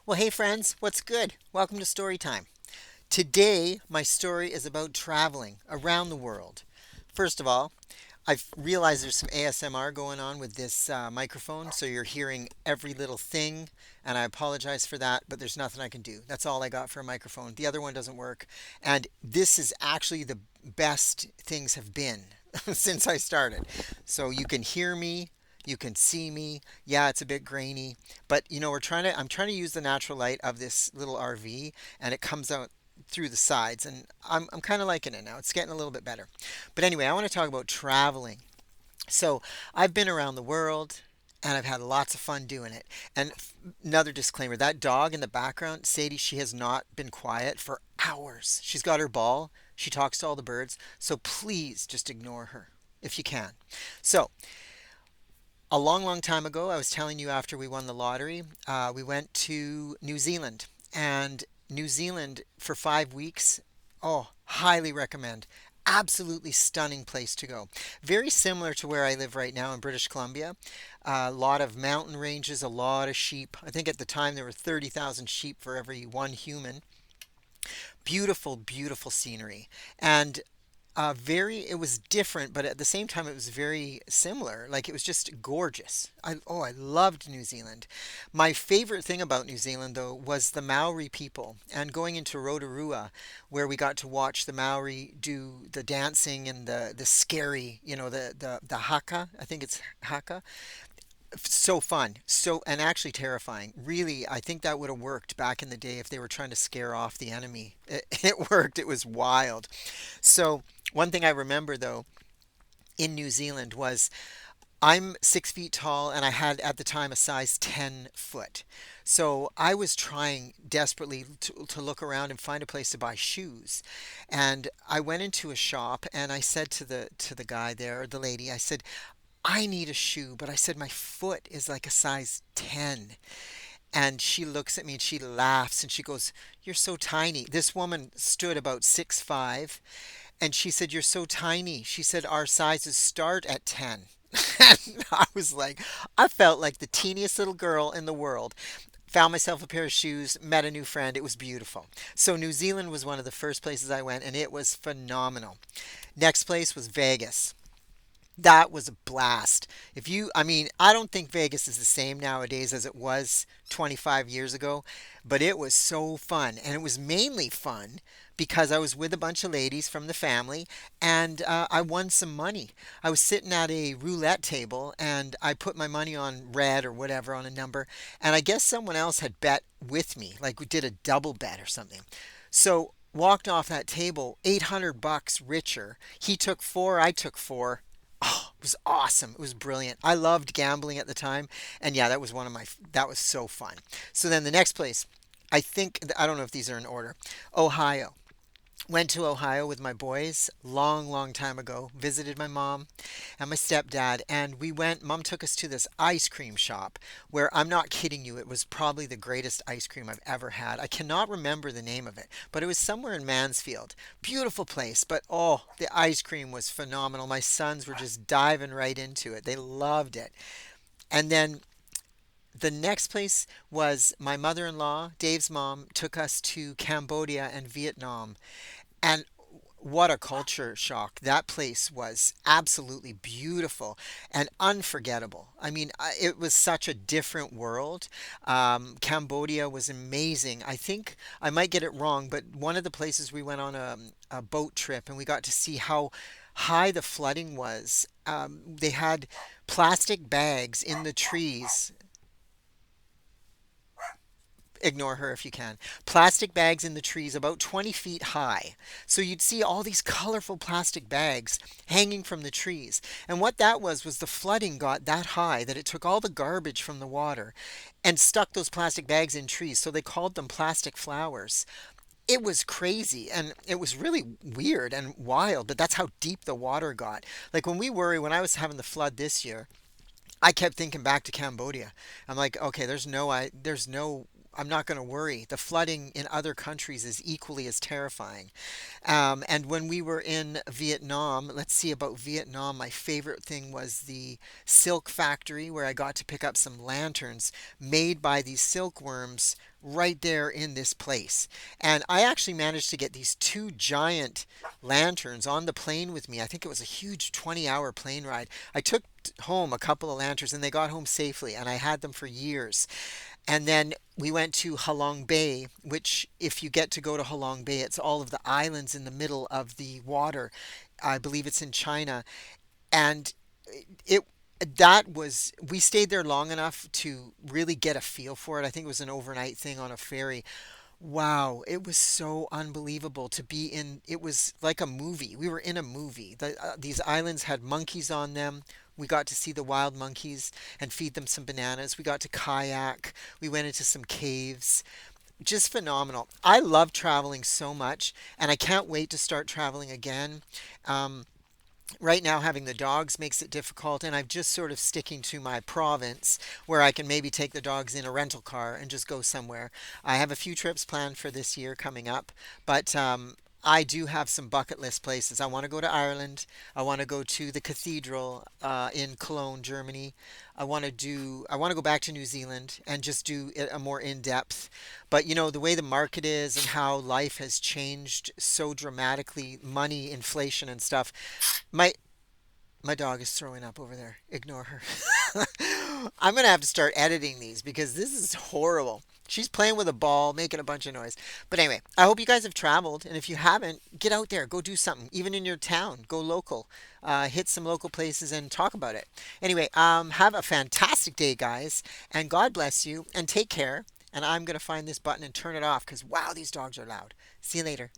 Well, hey friends, what's good? Welcome to Storytime. Today, my story is about traveling around the world. First of all, I've realized there's some ASMR going on with this microphone, so you're hearing every little thing, and I apologize for that, but there's nothing I can do. That's all I got for a microphone. The other one doesn't work, and this is actually the best things have been since I started. So you can hear me, you can see me. Yeah, it's a bit grainy, but I'm trying to use the natural light of this little RV, and it comes out through the sides, and I'm kind of liking it now. It's getting a little bit better. But anyway, I want to talk about traveling. So I've been around the world and I've had lots of fun doing it. And another disclaimer, that dog in the background, Sadie, she has not been quiet for hours. She's got her ball. She talks to all the birds. So please just ignore her if you can. So a long, long time ago, I was telling you after we won the lottery, we went to New Zealand. And New Zealand for 5 weeks, oh, highly recommend. Absolutely stunning place to go. Very similar to where I live right now in British Columbia. A lot of mountain ranges, a lot of sheep. I think at the time there were 30,000 sheep for every one human. Beautiful, beautiful scenery. And it was different, but at the same time, it was very similar. Like it was just gorgeous. I loved New Zealand. My favorite thing about New Zealand, though, was the Maori people and going into Rotorua, where we got to watch the Maori do the dancing and the scary, the haka. I think it's haka. So fun, and actually terrifying. Really, I think that would have worked back in the day if they were trying to scare off the enemy. It worked. It was wild. So, one thing I remember though in New Zealand was I'm 6 feet tall and I had at the time a size 10 foot. So I was trying desperately to look around and find a place to buy shoes. And I went into a shop and I said to the guy there, or the lady, I said, I need a shoe, but I said my foot is like a size 10. And she looks at me and she laughs and she goes, "You're so tiny." This woman stood about 6'5", and she said, "You're so tiny." She said, "Our sizes start at 10." And I was like, I felt like the teeniest little girl in the world. Found myself a pair of shoes, met a new friend. It was beautiful. So New Zealand was one of the first places I went, and it was phenomenal. Next place was Vegas. That was a blast. I don't think Vegas is the same nowadays as it was 25 years ago, but it was so fun. And it was mainly fun because I was with a bunch of ladies from the family and I won some money. I was sitting at a roulette table and I put my money on red or whatever on a number. And I guess someone else had bet with me, like we did a double bet or something. So walked off that table 800 bucks richer. He took four, I took four. Oh, it was awesome. It was brilliant. I loved gambling at the time. And yeah, that was so fun. So then the next place, I don't know if these are in order. Ohio. Went to Ohio with my boys long, long time ago. Visited my mom and my stepdad, and Mom took us to this ice cream shop where I'm not kidding you, it was probably the greatest ice cream I've ever had. I cannot remember the name of it, but it was somewhere in Mansfield. Beautiful place, but oh, the ice cream was phenomenal. My sons were just diving right into it. They loved it. And then the next place was my mother in law, Dave's mom, took us to Cambodia and Vietnam. And what a culture shock. That place was absolutely beautiful and unforgettable. It was such a different world. Cambodia was amazing. I think I might get it wrong, but one of the places we went on a boat trip and we got to see how high the flooding was. They had plastic bags in the trees. Ignore her if you can. Plastic bags in the trees about 20 feet high. So you'd see all these colorful plastic bags hanging from the trees. And what that was the flooding got that high that it took all the garbage from the water and stuck those plastic bags in trees. So they called them plastic flowers. It was crazy and it was really weird and wild, but that's how deep the water got. Like when I was having the flood this year, I kept thinking back to Cambodia. I'm like, okay, there's no I'm not going to worry. The flooding in other countries is equally as terrifying. And when we were in Vietnam, let's see about Vietnam, my favorite thing was the silk factory where I got to pick up some lanterns made by these silkworms right there in this place. And I actually managed to get these two giant lanterns on the plane with me. I think it was a huge 20-hour plane ride. I took home a couple of lanterns and they got home safely, and I had them for years. And then we went to Halong Bay, which, if you get to go to Halong Bay, it's all of the islands in the middle of the water. I believe it's in China. And it that was we stayed there long enough to really get a feel for it. I think it was an overnight thing on a ferry. Wow, it was so unbelievable to be in. It was like a movie. We were in a movie. These islands had monkeys on them. We got to see the wild monkeys and feed them some bananas. We got to kayak. We went into some caves. Just phenomenal. I love traveling so much, and I can't wait to start traveling again. Um, right now having the dogs makes it difficult, and I'm just sort of sticking to my province where I can maybe take the dogs in a rental car and just go somewhere. I have a few trips planned for this year coming up, but I do have some bucket list places. I want to go to Ireland. I want to go to the cathedral in Cologne, Germany. I want to go back to New Zealand and just do it a more in depth. But you know, the way the market is and how life has changed so dramatically, money, inflation and stuff. My my dog is throwing up over there. Ignore her. I'm gonna have to start editing these because this is horrible. She's playing with a ball, making a bunch of noise. But anyway, I hope you guys have traveled, and if you haven't, get out there, go do something. Even in your town, go local, hit some local places and talk about it. Anyway, have a fantastic day, guys, and God bless you, and take care. And I'm gonna find this button and turn it off because wow, these dogs are loud. See you later.